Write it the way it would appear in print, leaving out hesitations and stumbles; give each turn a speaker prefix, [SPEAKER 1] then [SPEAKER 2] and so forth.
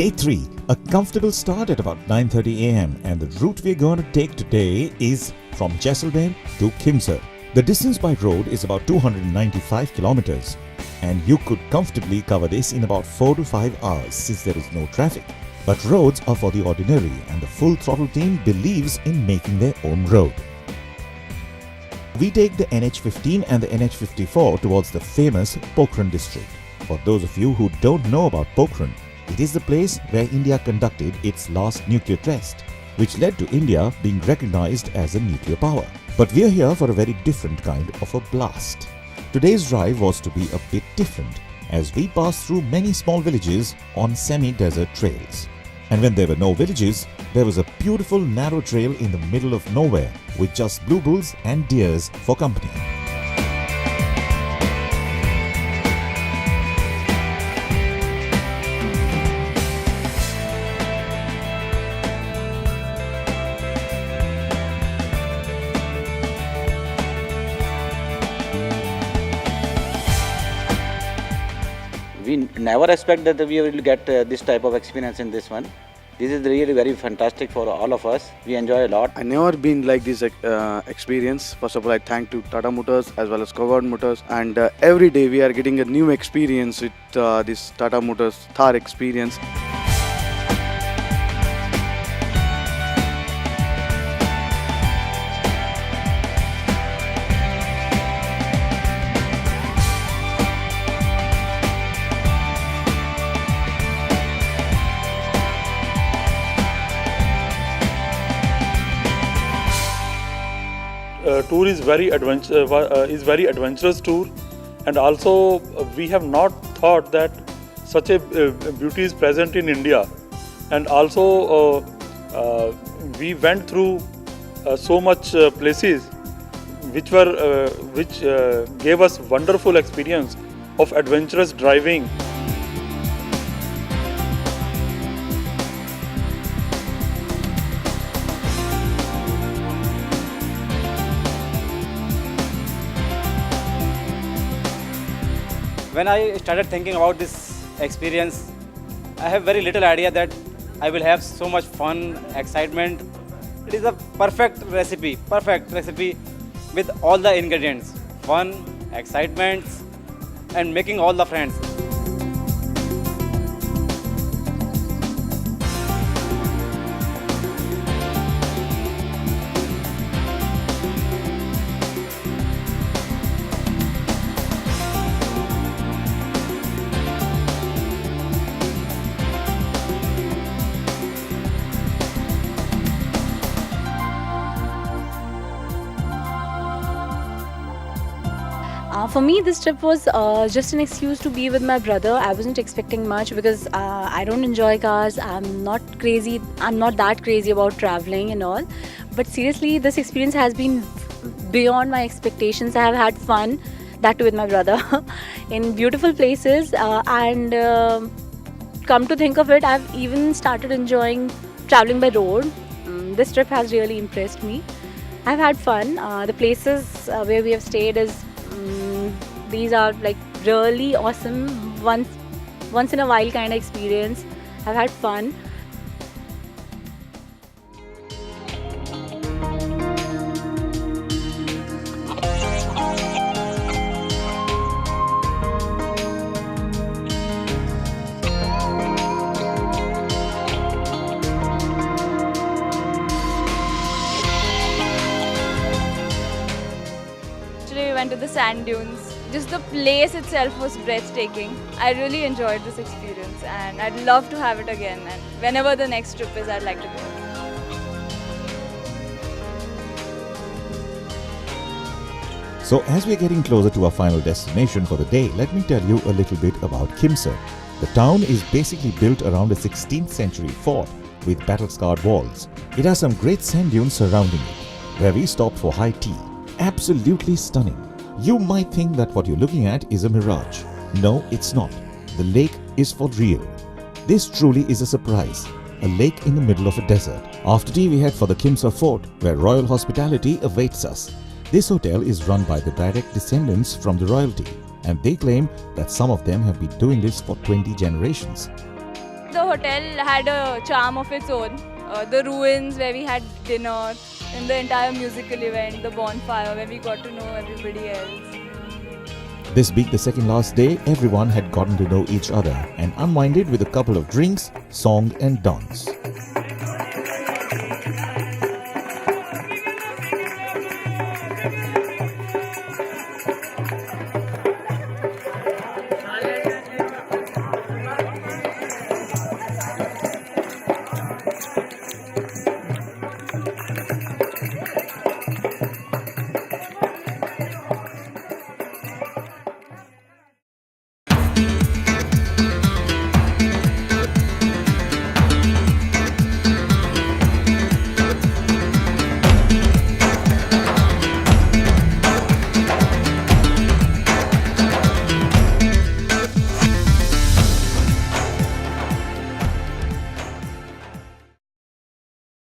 [SPEAKER 1] Day 3, a comfortable start at about 9:30 am, and the route we're going to take today is from Jaisalmer to Khimsar. The distance by road is about 295 kilometers, and you could comfortably cover this in about 4 to 5 hours since there is no traffic. But roads are for the ordinary, and the Full Throttle team believes in making their own road. We take the NH15 and the NH54 towards the famous Pokhran district. For those of you who don't know about Pokhran, it is the place where India conducted its last nuclear test, which led to India being recognized as a nuclear power. But we are here for a very different kind of a blast. Today's drive was to be a bit different, as we passed through many small villages on semi-desert trails. And when there were no villages, there was a beautiful narrow trail in the middle of nowhere with just blue bulls and deers for company.
[SPEAKER 2] We never expect that we will get this type of experience in this one. This is really very fantastic for all of us. We enjoy a lot.
[SPEAKER 3] I never been like this experience. First of all, I thank to Tata Motors as well as Kogod Motors, and every day we are getting a new experience with this Tata Motors Thar experience.
[SPEAKER 4] Tour is very adventurous tour, and also we have not thought that such a beauty is present in India, and also we went through so much places which gave us wonderful experience of adventurous driving.
[SPEAKER 5] When I started thinking about this experience, I have very little idea that I will have so much fun, excitement. It is a perfect recipe with all the ingredients: fun, excitement, and making all the friends.
[SPEAKER 6] For me, this trip was just an excuse to be with my brother. I wasn't expecting much because I don't enjoy cars. I'm not that crazy about traveling and all. But seriously, this experience has been beyond my expectations. I have had fun, that too with my brother, in beautiful places. And come to think of it, I've even started enjoying traveling by road. This trip has really impressed me. I've had fun. The places where we have stayed these are like really awesome, once in a while kind of experience. I've had fun.
[SPEAKER 7] Today we went to the sand dunes. Just the place itself was breathtaking. I really enjoyed this experience and I'd love to have it again, and whenever the next trip is, I'd like to go.
[SPEAKER 1] So as we're getting closer to our final destination for the day, let me tell you a little bit about Khimsar. The town is basically built around a 16th century fort with battle-scarred walls. It has some great sand dunes surrounding it, where we stopped for high tea. Absolutely stunning. You might think that what you're looking at is a mirage. No, it's not. The lake is for real. This truly is a surprise. A lake in the middle of a desert. After tea, we head for the Khimsar Fort, where royal hospitality awaits us. This hotel is run by the direct descendants from the royalty, and they claim that some of them have been doing this for 20 generations.
[SPEAKER 7] the hotel had a charm of its own. The ruins where we had dinner, and the entire musical event, the bonfire where we got to know everybody else.
[SPEAKER 1] This being the second last day, everyone had gotten to know each other and unwinded with a couple of drinks, song and dance.